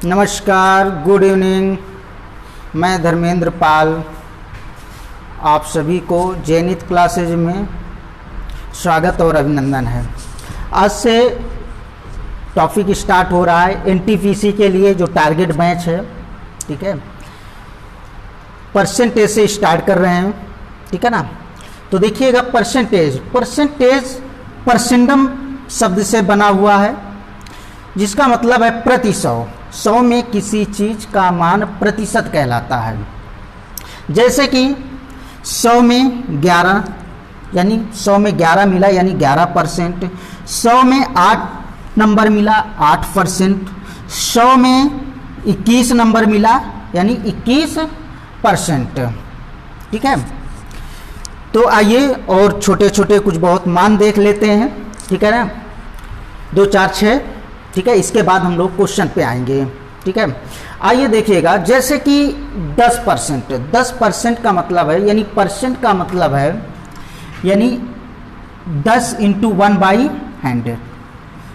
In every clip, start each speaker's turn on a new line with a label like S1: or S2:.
S1: नमस्कार, good evening. मैं धर्मेंद्र पाल आप सभी को जेनिथ क्लासेज में स्वागत और अभिनंदन है। आज से टॉपिक स्टार्ट हो रहा है एनटीपीसी के लिए जो टारगेट बैच है, ठीक है। परसेंटेज से स्टार्ट कर रहे हैं, ठीक है ना। तो देखिएगा परसेंटेज परसेंडम शब्द से बना हुआ है, जिसका मतलब है प्रति 100 में किसी चीज का मान प्रतिशत कहलाता है। जैसे कि 100 में 11 यानी 100 में 11 मिला यानी 11%, 100 में 8 नंबर मिला 8%, 100 में 21 नंबर मिला यानी 21%, ठीक है। तो आइए और छोटे छोटे कुछ बहुत मान देख लेते हैं, ठीक है ना। 2 4 6, ठीक है। इसके बाद हम लोग क्वेश्चन पे आएंगे, ठीक है। आइए देखिएगा, जैसे कि 10% का मतलब है, यानी परसेंट का मतलब है यानी 10 × 1/100।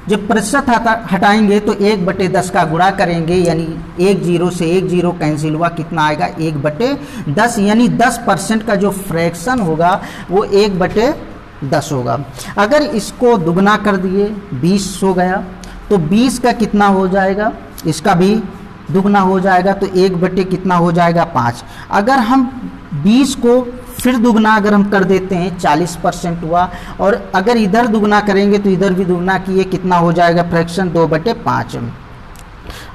S1: जब प्रतिशत हटाएंगे तो 1/10 का गुणा करेंगे, यानी 1 0 से 1 0 कैंसिल हुआ, कितना आएगा 1/10, यानी 10% का जो फ्रैक्शन होगा वो 1/10 होगा। अगर इसको दुगना कर दिए 20 हो गया तो 20 का कितना हो जाएगा, इसका भी दुगना हो जाएगा तो 1/ कितना हो जाएगा 5। अगर हम 20 को फिर दुगना अगर हम कर देते हैं 40% हुआ, और अगर इधर दुगना करेंगे तो इधर भी दुगना किए, कितना हो जाएगा फ्रैक्शन 2/5।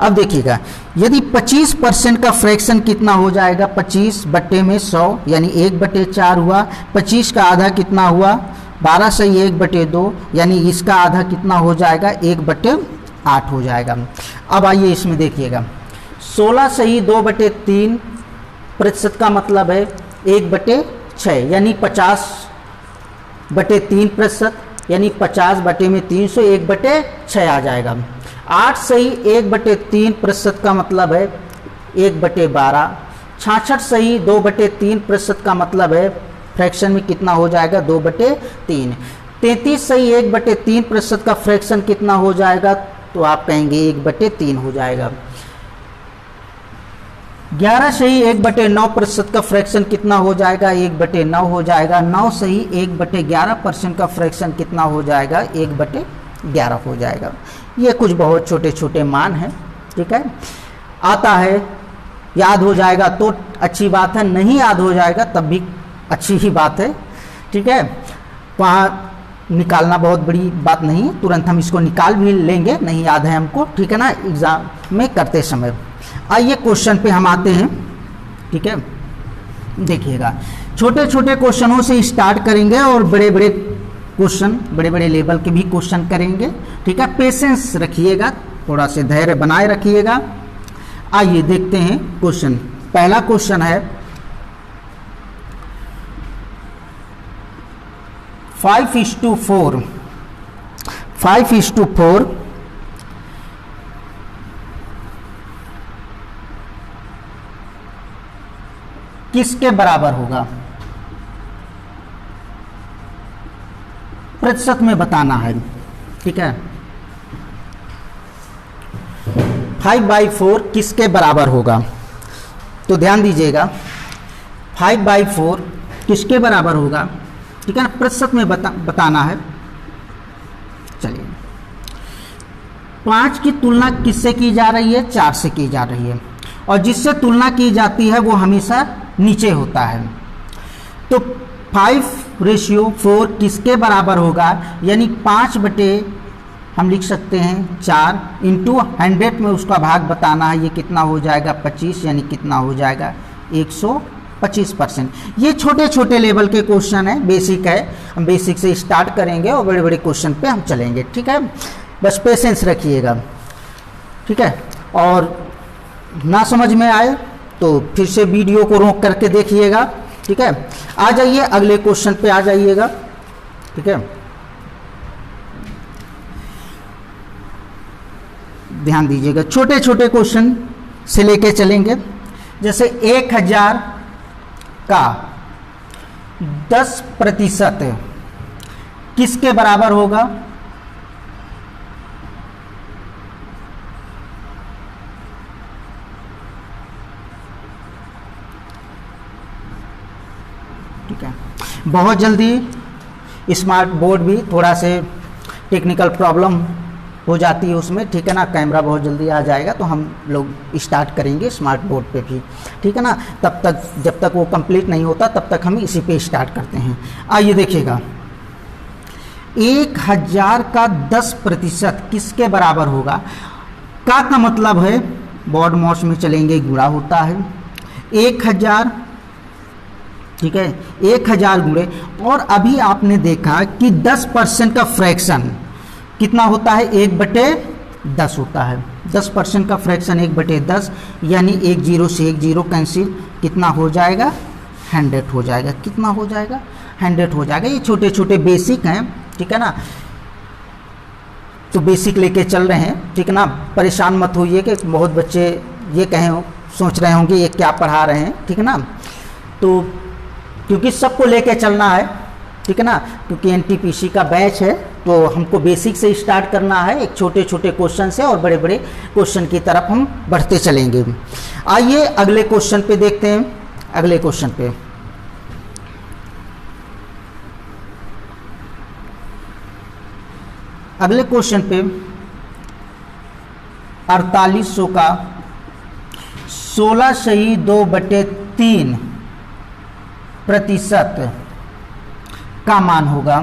S1: अब देखिएगा, यदि 25% का फ्रैक्शन कितना हो जाएगा, 25/100 यानी 1/4 हुआ। 25 का आधा कितना हुआ, 12 से 1/2 यानी इसका आधा कितना हो जाएगा 1/8 हो जाएगा। अब आइए इसमें देखिएगा, 16 से ही 2/3 प्रतिशत का मतलब है 1/6 यानी 50/3%, यानी 50/300 1/6 आ जाएगा। 8 से ही 1/3% का मतलब है 1/12। 66 से ही 2/3% का मतलब है फ्रैक्शन में कितना हो जाएगा 2/3। 33 से ही 1/3% का फ्रैक्शन कितना हो जाएगा, तो आप कहेंगे 1/3 हो जाएगा। 11 से ही 1/9% का फ्रैक्शन कितना हो जाएगा 1/9 हो जाएगा। 9 से ही 1/11% का फ्रैक्शन कितना हो जाएगा 1/11 हो जाएगा। ये कुछ बहुत छोटे छोटे मान हैं, ठीक है। आता है याद हो जाएगा तो अच्छी बात है, नहीं याद हो जाएगा तब भी अच्छी ही बात है, ठीक है। वहाँ निकालना बहुत बड़ी बात नहीं, तुरंत हम इसको निकाल भी लेंगे, नहीं याद है हमको, ठीक है ना, एग्जाम में करते समय। आइए क्वेश्चन पे हम आते हैं, ठीक है। देखिएगा, छोटे छोटे क्वेश्चनों से स्टार्ट करेंगे और बड़े बड़े क्वेश्चन, बड़े बड़े लेवल के भी क्वेश्चन करेंगे, ठीक है। पेशेंस रखिएगा, थोड़ा से धैर्य बनाए रखिएगा। आइए देखते हैं क्वेश्चन। पहला क्वेश्चन है 5:4 किसके बराबर होगा, प्रतिशत में बताना है, ठीक है। 5/4 किसके बराबर होगा, तो ध्यान दीजिएगा, 5/4 किसके बराबर होगा, ठीक है ना, प्रतिशत में बताना है। चलिए, 5 की तुलना किससे की जा रही है, 4 से की जा रही है, और जिससे तुलना की जाती है वो हमेशा नीचे होता है। तो 5:4 किसके बराबर होगा, यानी 5/ हम लिख सकते हैं 4 × 100 में उसका भाग बताना है, ये कितना हो जाएगा 25, यानी कितना हो जाएगा 125%। ये छोटे छोटे लेवल के क्वेश्चन है, बेसिक है, हम बेसिक से स्टार्ट करेंगे और बड़े बड़े क्वेश्चन पे हम चलेंगे, ठीक है। बस पेशेंस रखिएगा, ठीक है। और ना समझ में आए तो फिर से वीडियो को रोक करके देखिएगा, ठीक है। आ जाइए अगले क्वेश्चन पे आ जाइएगा, ठीक है। ध्यान दीजिएगा, छोटे छोटे क्वेश्चन से लेके चलेंगे। जैसे 1000 का 10% किसके बराबर होगा, ठीक है। बहुत जल्दी स्मार्ट बोर्ड भी थोड़ा से टेक्निकल प्रॉब्लम हो जाती है उसमें, ठीक है ना। कैमरा बहुत जल्दी आ जाएगा तो हम लोग स्टार्ट करेंगे स्मार्ट बोर्ड पे भी, ठीक है ना। तब तक जब तक वो कंप्लीट नहीं होता तब तक हम इसी पे स्टार्ट करते हैं। आइए देखिएगा, 1000 का 10% किसके बराबर होगा। का मतलब है बॉड मॉस में चलेंगे, गुणा होता है 1000, ठीक है। 1000 गुणे, और अभी आपने देखा कि 10% का फ्रैक्शन कितना होता है, 1/10 होता है। 10% का फ्रैक्शन 1/10, यानी 1 0 से 1 0 कैंसिल, कितना हो जाएगा, 100 हो जाएगा। कितना हो जाएगा, 100 हो जाएगा। ये छोटे छोटे बेसिक हैं, ठीक है ना, तो बेसिक लेके चल रहे हैं, ठीक है ना। परेशान मत होइए कि बहुत बच्चे ये कहें, सोच रहे होंगे ये क्या पढ़ा रहे हैं, ठीक है ना। तो क्योंकि सबको लेके चलना है, ठीक है ना, क्योंकि एनटीपीसी का बैच है तो हमको बेसिक से स्टार्ट करना है, एक छोटे छोटे क्वेश्चन से और बड़े बड़े क्वेश्चन की तरफ हम बढ़ते चलेंगे। आइए अगले क्वेश्चन पे देखते हैं। अगले क्वेश्चन पे अगले क्वेश्चन पे 4800 का 16/2/3% का मान होगा,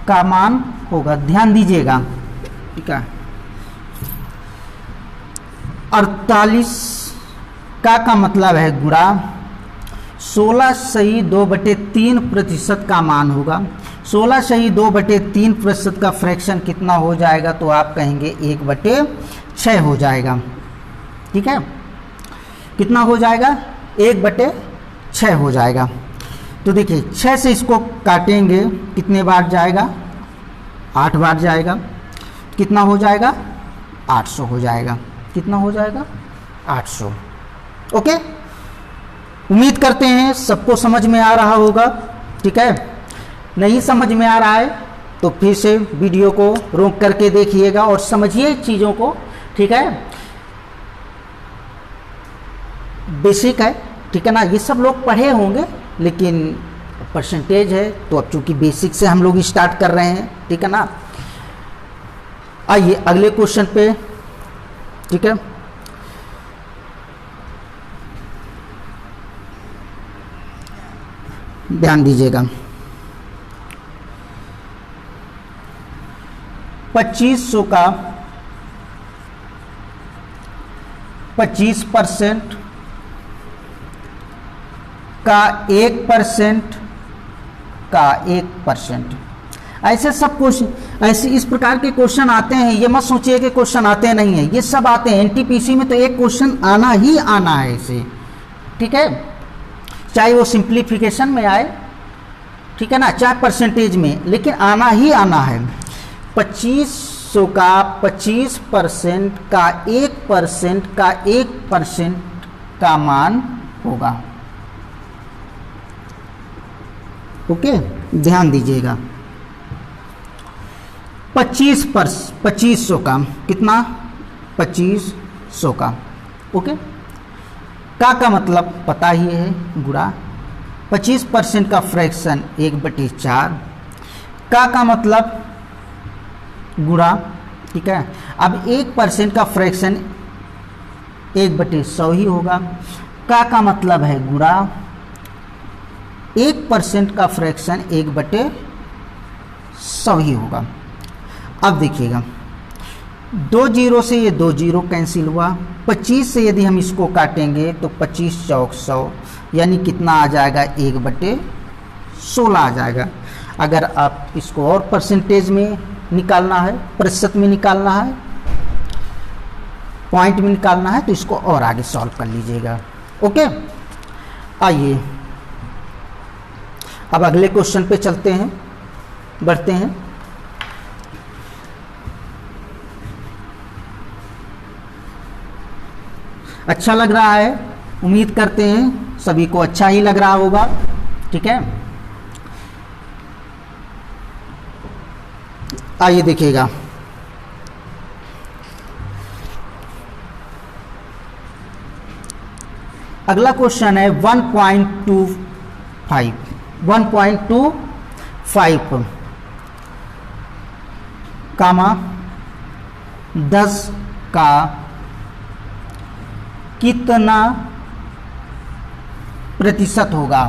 S1: का मान होगा, ध्यान दीजिएगा, ठीक है। 48 का मतलब है गुणा 16/2/3% का मान होगा। 16/2/3% का फ्रैक्शन कितना हो जाएगा, तो आप कहेंगे 1/6 हो जाएगा, ठीक है। कितना हो जाएगा, 1/6 हो जाएगा। तो देखिए 6 से इसको काटेंगे, कितने बार जाएगा, 8 बार जाएगा। कितना हो जाएगा, 800 हो जाएगा। कितना हो जाएगा, 800। ओके, उम्मीद करते हैं सबको समझ में आ रहा होगा, ठीक है। नहीं समझ में आ रहा है तो फिर से वीडियो को रोक करके देखिएगा और समझिए चीज़ों को, ठीक है। बेसिक है, ठीक है ना, ये सब लोग पढ़े होंगे, लेकिन परसेंटेज है तो अब चूंकि बेसिक से हम लोग स्टार्ट कर रहे हैं, ठीक है ना। आइए अगले क्वेश्चन पे, ठीक है। ध्यान दीजिएगा, 2500 का 25% का 1% का 1%, ऐसे सब क्वेश्चन, ऐसे इस प्रकार के क्वेश्चन आते हैं। ये मत सोचिए कि क्वेश्चन आते नहीं है, ये सब आते हैं। एनटीपीसी में तो एक क्वेश्चन आना ही आना है इसे, ठीक है, चाहे वो सिंप्लीफिकेशन में आए, ठीक है ना, चाहे परसेंटेज में, लेकिन आना ही आना है। 2500 का 25% का 1% का 1% का मान होगा। ओके, ध्यान दीजिएगा, 2500 का कितना, 2500 का, ओके। का मतलब पता ही है, गुणा 25% का फ्रैक्शन 1/4, का मतलब गुणा, ठीक है। अब 1% का फ्रैक्शन 1/100 ही होगा। का मतलब है गुणा 1% का फ्रैक्शन 1/100 ही होगा। अब देखिएगा, 2 0 से ये 2 0 कैंसिल हुआ। 25 से यदि हम इसको काटेंगे तो 25 चौक 100, यानी कितना आ जाएगा, 1/16 आ जाएगा। अगर आप इसको और परसेंटेज में निकालना है, प्रतिशत में निकालना है, पॉइंट में निकालना है, तो इसको और आगे सॉल्व कर लीजिएगा। ओके, आइए अब अगले क्वेश्चन पे चलते हैं, बढ़ते हैं। अच्छा लग रहा है, उम्मीद करते हैं सभी को अच्छा ही लग रहा होगा, ठीक है। आइए देखिएगा, अगला क्वेश्चन है 1.25 कामा 10 का कितना प्रतिशत होगा,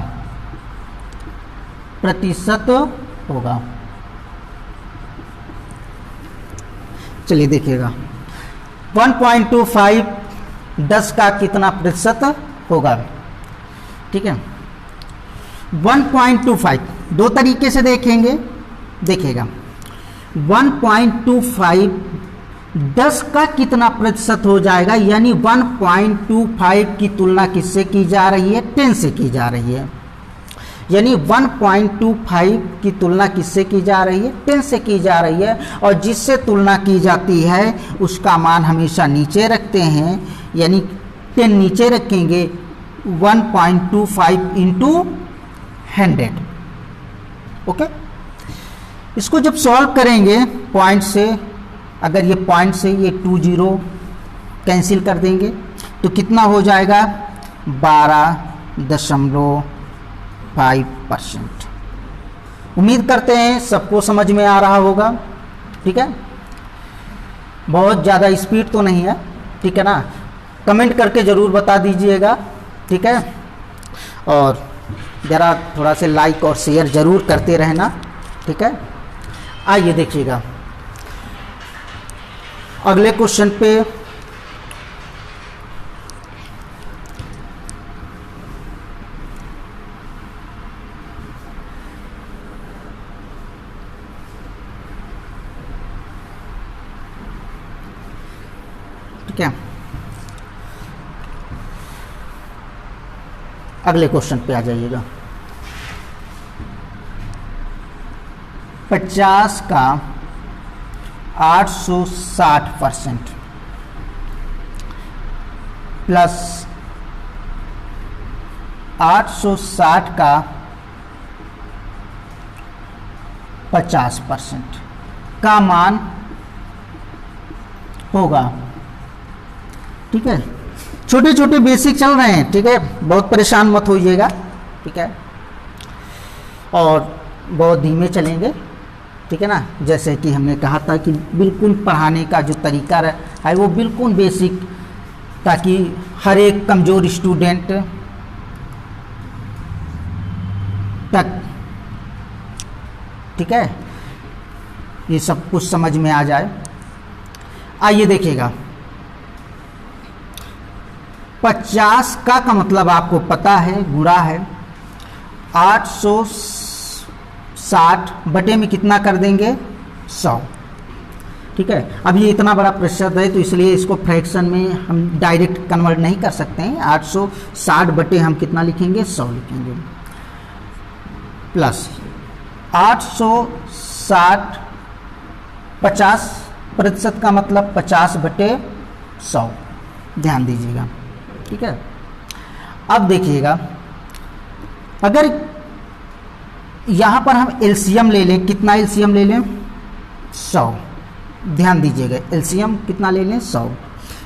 S1: चलिए देखिएगा 1.25 10 का कितना प्रतिशत होगा। ठीक है, 1.25 दो तरीके से देखिएगा 1.25 10 का कितना प्रतिशत हो जाएगा, यानी 1.25 की तुलना किससे की जा रही है, 10 से की जा रही है। यानी 1.25 की तुलना किससे की जा रही है, 10 से की जा रही है। और जिससे तुलना की जाती है उसका मान हमेशा नीचे रखते हैं, यानी 10 नीचे रखेंगे 1.25 इंटू 100। ओके, इसको जब सॉल्व करेंगे पॉइंट से, अगर ये पॉइंट से ये 20 कैंसिल कर देंगे तो कितना हो जाएगा 12.5%। उम्मीद करते हैं सबको समझ में आ रहा होगा। ठीक है, बहुत ज़्यादा स्पीड तो नहीं है, ठीक है ना, कमेंट करके ज़रूर बता दीजिएगा। ठीक है, और ज़रा थोड़ा से लाइक और शेयर ज़रूर करते रहना। ठीक है, आइए देखिएगा अगले क्वेश्चन पे। ठीक है, अगले क्वेश्चन पे आ जाइएगा। 50 का 860% प्लस 860 का 50% का मान होगा। ठीक है, छोटे छोटे बेसिक चल रहे हैं। ठीक है, बहुत परेशान मत होइएगा। ठीक है, और बहुत धीमे चलेंगे। ठीक है ना, जैसे कि हमने कहा था कि बिल्कुल पढ़ाने का जो तरीका है वो बिल्कुल बेसिक, ताकि हर एक कमज़ोर स्टूडेंट तक, ठीक है, ये सब कुछ समझ में आ जाए। आइए देखिएगा 50 का मतलब आपको पता है, गुणा है 860 बटे में कितना कर देंगे 100। ठीक है, अब ये इतना बड़ा प्रतिशत है तो इसलिए इसको फ्रैक्शन में हम डायरेक्ट कन्वर्ट नहीं कर सकते हैं। 860 बटे हम कितना लिखेंगे 100 लिखेंगे, प्लस 860 50% का मतलब 50 बटे 100, ध्यान दीजिएगा। ठीक है, अब देखिएगा अगर यहाँ पर हम एलसीएम ले लें, कितना एलसीएम ले लें 100, ध्यान दीजिएगा एलसीएम कितना ले लें 100,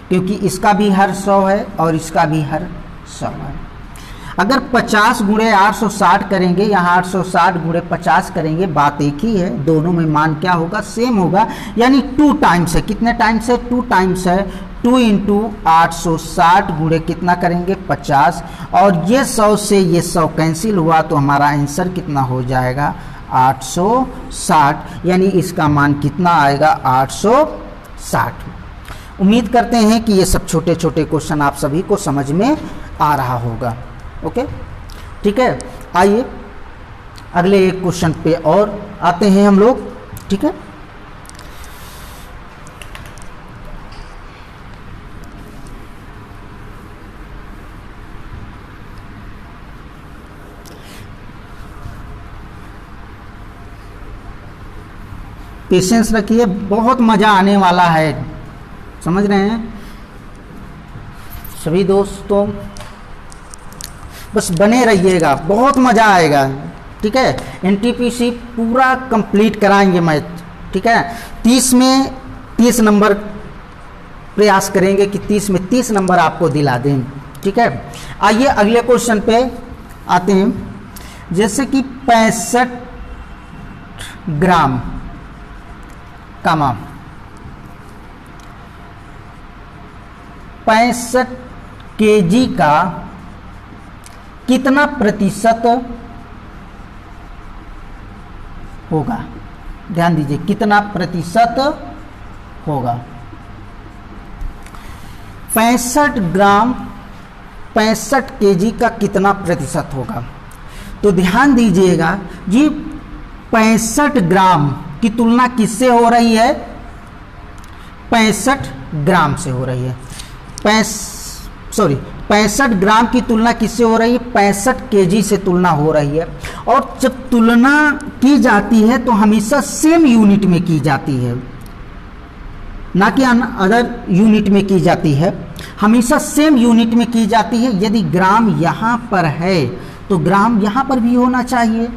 S1: क्योंकि इसका भी हर 100 है और इसका भी हर 100 है। अगर 50 गुणे 860 करेंगे, यहाँ 860 गुणे 50 करेंगे, बात एक ही है, दोनों में मान क्या होगा सेम होगा, यानी 2 टाइम्स है। कितने टाइम्स है 2 टाइम्स है, 2 इंटू 860 गुणे कितना करेंगे 50, और ये 100 से ये 100 कैंसिल हुआ तो हमारा आंसर कितना हो जाएगा 860, यानी इसका मान कितना आएगा 860। उम्मीद करते हैं कि ये सब छोटे छोटे क्वेश्चन आप सभी को समझ में आ रहा होगा। ओके, ठीक है, आइए अगले एक क्वेश्चन पे और आते हैं हम लोग। ठीक है, पेशेंस रखिए, बहुत मज़ा आने वाला है, समझ रहे हैं सभी दोस्तों, बस बने रहिएगा, बहुत मज़ा आएगा। ठीक है, एनटीपीसी पूरा कंप्लीट कराएंगे मैथ। ठीक है, 30 में 30 नंबर प्रयास करेंगे कि 30 में 30 नंबर आपको दिला दें। ठीक है। आइए अगले क्वेश्चन पे आते हैं, जैसे कि 65 ग्राम कामा 65 केजी का कितना प्रतिशत होगा। ध्यान दीजिए, कितना प्रतिशत होगा। 65 ग्राम 65 केजी का कितना प्रतिशत होगा। तो ध्यान दीजिएगा जी, 65 ग्राम की तुलना किससे हो रही है, 65 ग्राम से हो रही है। 65 ग्राम की तुलना किससे हो रही है, 65 केजी से तुलना हो रही है। और जब तुलना की जाती है तो हमेशा सेम यूनिट में की जाती है, ना कि अदर यूनिट में की जाती है, हमेशा सेम यूनिट में की जाती है। यदि ग्राम यहाँ पर है तो ग्राम यहाँ पर भी होना चाहिए,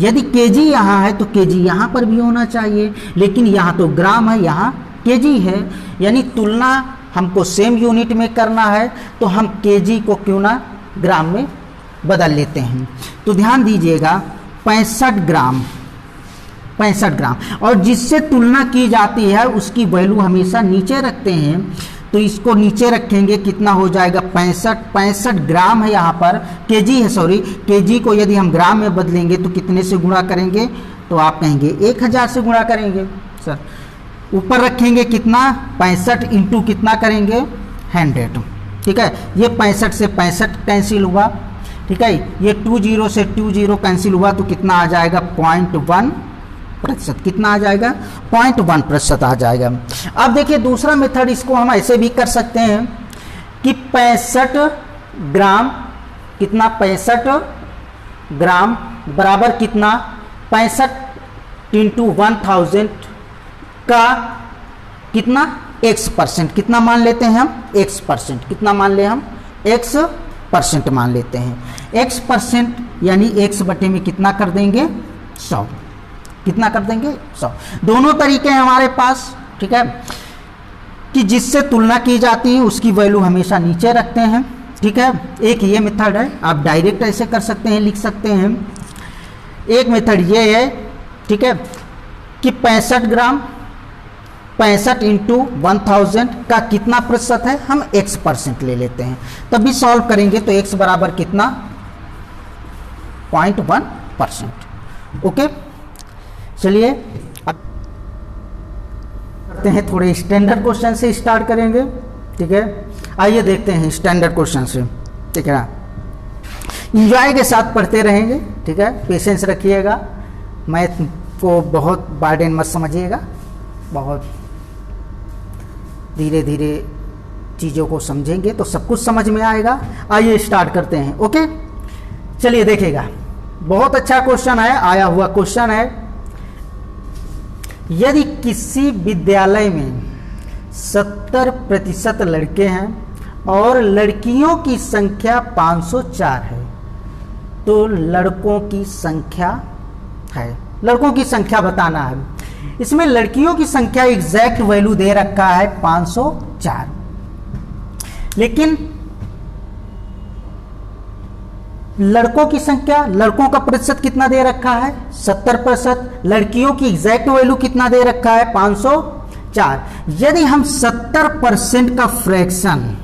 S1: यदि केजी यहाँ है तो केजी यहाँ पर भी होना चाहिए, लेकिन यहाँ तो ग्राम है, यहाँ केजी है। यानी तुलना हमको सेम यूनिट में करना है तो हम केजी को क्यों ना ग्राम में बदल लेते हैं। तो ध्यान दीजिएगा, 65 ग्राम और जिससे तुलना की जाती है उसकी वैल्यू हमेशा नीचे रखते हैं। तो इसको नीचे रखेंगे, कितना हो जाएगा 65 ग्राम है, यहाँ पर केजी है, सॉरी केजी को यदि हम ग्राम में बदलेंगे तो कितने से गुणा करेंगे, तो आप कहेंगे 1000 से गुणा करेंगे सर। ऊपर रखेंगे कितना, 65 इंटू कितना करेंगे 100, ठीक है। ये 65 से 65 कैंसिल हुआ, ठीक है। ये 20 से 20 कैंसिल हुआ तो कितना आ जाएगा 0.1%। कितना आ जाएगा 0.1% आ जाएगा। अब देखिए दूसरा मेथड, इसको हम ऐसे भी कर सकते हैं कि 65 ग्राम कितना, 65 ग्राम बराबर कितना 65 इंटू 1000 का कितना x%, कितना मान लेते हैं हम x%, कितना मान ले हम x% मान लेते हैं। x% यानी x बटे में कितना कर देंगे 100, कितना कर देंगे 100। दोनों तरीके हैं हमारे पास, ठीक है, कि जिससे तुलना की जाती है उसकी वैल्यू हमेशा नीचे रखते हैं, ठीक है। एक ये मेथड है, आप डायरेक्ट ऐसे कर सकते हैं, लिख सकते हैं। एक मेथड ये है, ठीक है, कि 65 ग्राम 65 इंटू 1000 का कितना प्रतिशत है, हम x% ले लेते हैं। तब भी सॉल्व करेंगे तो x बराबर कितना 0.1%। ओके, चलिए अब करते हैं, थोड़े स्टैंडर्ड क्वेश्चन से स्टार्ट करेंगे, ठीक है। आइए देखते हैं स्टैंडर्ड क्वेश्चन से, ठीक है ना। इंजॉय के साथ पढ़ते रहेंगे, ठीक है, पेशेंस रखिएगा, मैथ को बहुत बर्डन मत समझिएगा, बहुत धीरे धीरे चीज़ों को समझेंगे तो सब कुछ समझ में आएगा। आइए स्टार्ट करते हैं। ओके, चलिए देखिएगा, बहुत अच्छा क्वेश्चन है, आया हुआ क्वेश्चन है। यदि किसी विद्यालय में 70% लड़के हैं और लड़कियों की संख्या 504 है, तो लड़कों की संख्या है, लड़कों की संख्या बताना है। इसमें लड़कियों की संख्या एग्जैक्ट वैल्यू दे रखा है 504, लेकिन लड़कों की संख्या, लड़कों का प्रतिशत कितना दे रखा है 70%, लड़कियों की एग्जैक्ट वैल्यू कितना दे रखा है 504। यदि हम 70% का फ्रैक्शन,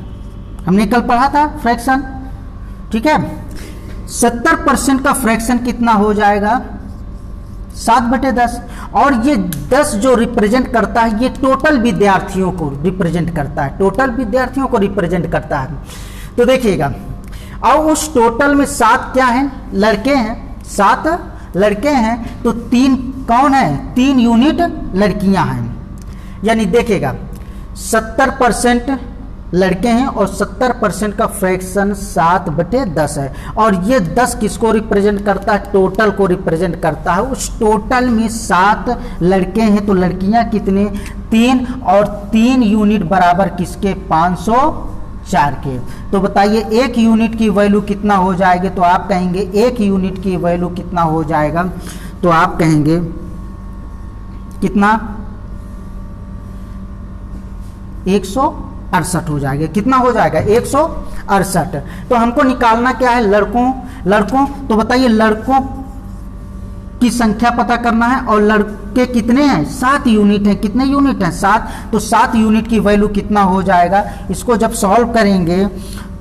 S1: हमने कल पढ़ा था फ्रैक्शन, ठीक है, 70% का फ्रैक्शन कितना हो जाएगा 7/10, और ये 10 जो रिप्रेजेंट करता है ये टोटल विद्यार्थियों को रिप्रेजेंट करता है, टोटल विद्यार्थियों को रिप्रेजेंट करता है। तो देखिएगा, और उस टोटल में 7 क्या हैं, लड़के हैं, 7 लड़के हैं, तो 3 कौन है, 3 यूनिट लड़कियां हैं। यानी देखिएगा 70% लड़के हैं और 70% का फ्रैक्शन 7/10 है, और ये 10 किसको रिप्रेजेंट करता है, टोटल को रिप्रेजेंट करता है। उस टोटल में 7 लड़के हैं तो लड़कियां कितने, 3, और 3 यूनिट बराबर किसके 504 के। तो बताइए 1 यूनिट की वैल्यू कितना हो जाएगी, तो आप कहेंगे 1 यूनिट की वैल्यू कितना हो जाएगा, तो आप कहेंगे कितना 168 हो जाएगा। कितना हो जाएगा 168। 68। तो हमको निकालना क्या है, लड़कों तो बताइए लड़कों की संख्या पता करना है, और लड़के कितने हैं, 7 यूनिट हैं। कितने यूनिट हैं, 7। तो 7 यूनिट की वैल्यू कितना हो जाएगा, इसको जब सॉल्व करेंगे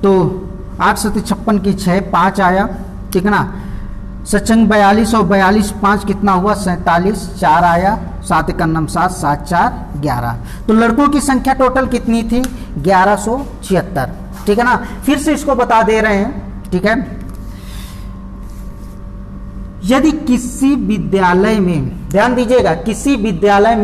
S1: तो 8 7 56 की 6 5 आया, ठीक है ना। 7 42 और 42 5 कितना हुआ, 47 4 आया, 7 1 9 7 7 4 11। तो लड़कों की संख्या टोटल कितनी थी, 1176, ठीक है ना। फिर से इसको बता दे रहे हैं, ठीक है। यदि किसी विद्यालय में, ध्यान दीजिएगा, किसी विद्यालय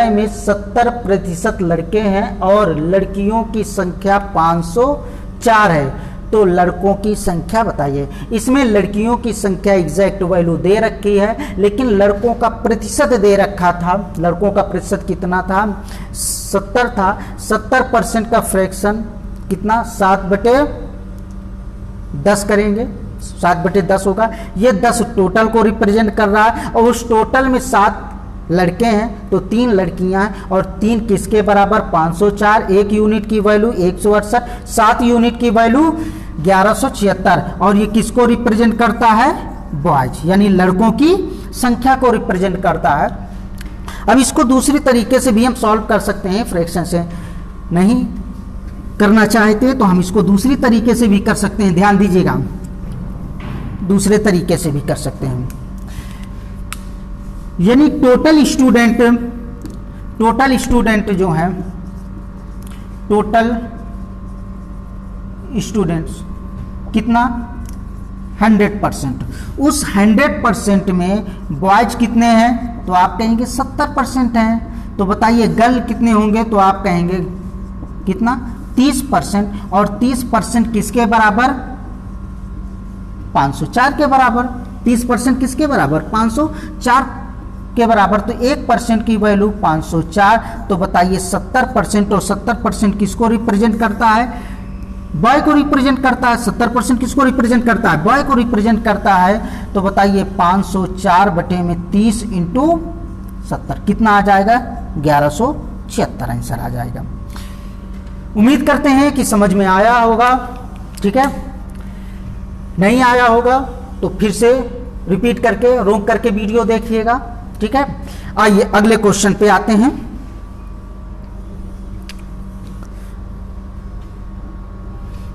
S1: में 70% लड़के हैं और लड़कियों की संख्या 504 है, तो लड़कों की संख्या बताइए। इसमें लड़कियों की संख्या एग्जैक्ट वैल्यू दे रखी है, लेकिन लड़कों का प्रतिशत दे रखा था। लड़कों का प्रतिशत कितना था, 70 था। 70% का फ्रैक्शन कितना, 7/10 करेंगे, 7/10 होगा। ये 10 टोटल को रिप्रेजेंट कर रहा है, और उस टोटल में 7 लड़के हैं तो 3 लड़कियां हैं, और 3 किसके बराबर, 504। 1 यूनिट की वैल्यू 168, 7 यूनिट की वैल्यू 1176, और ये किसको रिप्रेजेंट करता है, बॉयज, यानी लड़कों की संख्या को रिप्रेजेंट करता है। अब इसको दूसरी तरीके से भी हम सॉल्व कर सकते हैं, फ्रैक्शन से नहीं करना चाहते तो हम इसको दूसरी तरीके से भी कर सकते हैं। ध्यान दीजिएगा, दूसरे तरीके से भी कर सकते हैं, यानी टोटल स्टूडेंट जो है, टोटल स्टूडेंट्स कितना, 100%। उस 100% में बॉयज कितने हैं, तो आप कहेंगे 70% हैं। तो बताइए गर्ल कितने होंगे, तो आप कहेंगे कितना, 30%। और 30% किसके बराबर, 504 के बराबर। 30% किसके बराबर, 504 के बराबर। तो 1% की वैल्यू 504। तो बताइए 70%, और 70% किसको रिप्रेजेंट करता है, बॉय को रिप्रेजेंट करता है। 70% किसको रिप्रेजेंट करता है, बॉय को रिप्रेजेंट करता है। तो बताइए 504/30 × 70 कितना आ जाएगा, 1176 आंसर आ जाएगा। उम्मीद करते हैं कि समझ में आया होगा, ठीक है। नहीं आया होगा तो फिर से रिपीट करके, रोक करके वीडियो देखिएगा, ठीक है। आइए अगले क्वेश्चन पे आते हैं।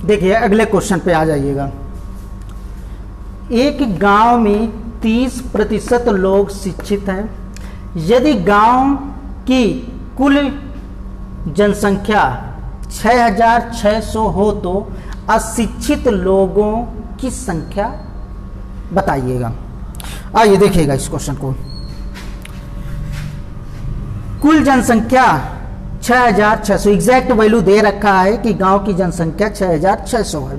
S1: देखिए अगले क्वेश्चन पे आ जाइएगा। एक गांव में 30% लोग शिक्षित हैं। यदि गांव की कुल जनसंख्या 6600 हो तो अशिक्षित लोगों की संख्या बताइएगा। आइए देखिएगा इस क्वेश्चन को। कुल जनसंख्या 6600, एग्जैक्ट वैल्यू दे रखा है कि गांव की जनसंख्या 6600 है।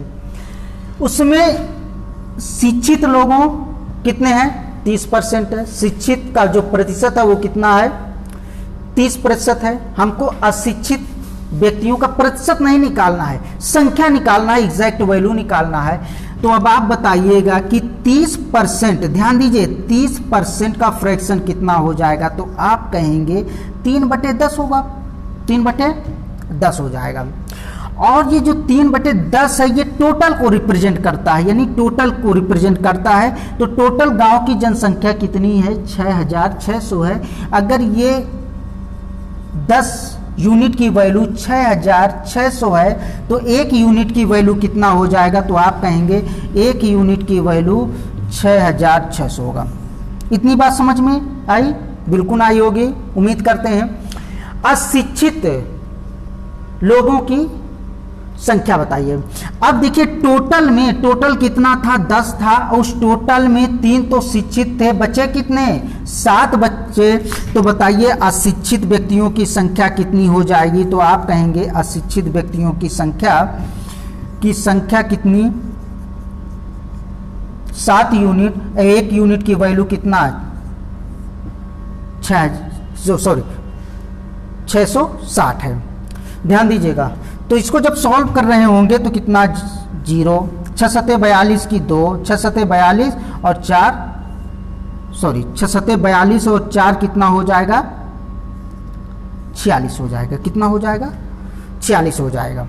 S1: उसमें शिक्षित लोगों कितने हैं, 30% है। शिक्षित का जो प्रतिशत है वो कितना है, 30% है। हमको अशिक्षित व्यक्तियों का प्रतिशत नहीं निकालना है, संख्या निकालना है, एग्जैक्ट वैल्यू निकालना है। तो अब आप बताइएगा कि 30%, ध्यान दीजिए 30% का फ्रैक्शन कितना हो जाएगा, तो आप कहेंगे 3/10 होगा, 3/10 हो जाएगा। और ये जो 3/10 है ये टोटल को रिप्रेजेंट करता है, यानी टोटल को रिप्रेजेंट करता है। तो टोटल गांव की जनसंख्या कितनी है, 6600 है। अगर ये 10 यूनिट की वैल्यू 6600 है तो 1 यूनिट की वैल्यू कितना हो जाएगा, तो आप कहेंगे 1 यूनिट की वैल्यू 6600 होगा। इतनी बात समझ में आई, बिल्कुल आई होगी, उम्मीद करते हैं। अशिक्षित लोगों की संख्या बताइए। अब देखिए टोटल कितना था, 10 था। उस टोटल में 3 तो शिक्षित थे, बचे कितने, 7 बच्चे। तो बताइए अशिक्षित व्यक्तियों की संख्या कितनी हो जाएगी, तो आप कहेंगे अशिक्षित व्यक्तियों की संख्या कितनी, 7 यूनिट। 1 यूनिट की वैल्यू कितना, 660 है। ध्यान दीजिएगा, तो इसको जब सॉल्व कर रहे होंगे तो कितना, 0, 6 सते 42 की 2, 6 सते 42 और 4, 6 सते 42 और 4 कितना हो जाएगा, 46 हो जाएगा। कितना हो जाएगा, 46 हो जाएगा,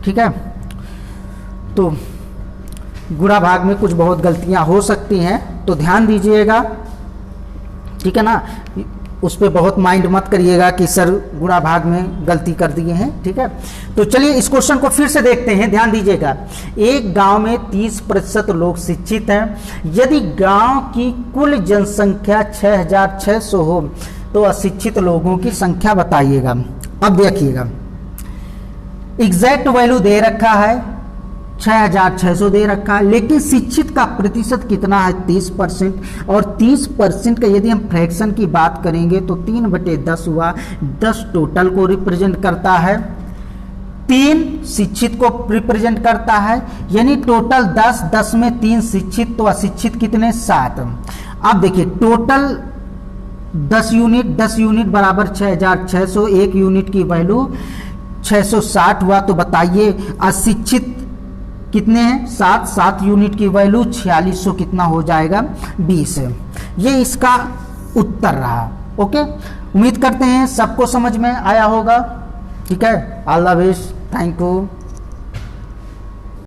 S1: ठीक है। तो गुणा भाग में कुछ बहुत गलतियां हो सकती हैं, तो ध्यान दीजिएगा, ठीक है ना। उस पर बहुत माइंड मत करिएगा कि सर गुणा भाग में गलती कर दिए हैं, ठीक है। तो चलिए इस क्वेश्चन को फिर से देखते हैं, ध्यान दीजिएगा। एक गांव में 30% लोग शिक्षित हैं। यदि गांव की कुल जनसंख्या 6600 हो तो अशिक्षित लोगों की संख्या बताइएगा। अब देखिएगा, एग्जैक्ट वैल्यू दे रखा है 6600 दे रखा है, लेकिन शिक्षित का प्रतिशत कितना है 30%। और 30% का यदि हम फ्रैक्शन की बात करेंगे तो 3/10 हुआ, 10 टोटल को रिप्रेजेंट करता है, 3 शिक्षित को रिप्रेजेंट करता है, यानी टोटल 10, 10 में 3 शिक्षित, तो अशिक्षित कितने 7। अब देखिए टोटल 10 यूनिट, 10 यूनिट बराबर 6600, 1 यूनिट की वैल्यू 660 हुआ। तो बताइए अशिक्षित कितने हैं 7, 7 यूनिट की वैल्यू 4600 कितना हो जाएगा 20 है। ये इसका उत्तर रहा। ओके, उम्मीद करते हैं सबको समझ में आया होगा, ठीक है। All the best, thank you.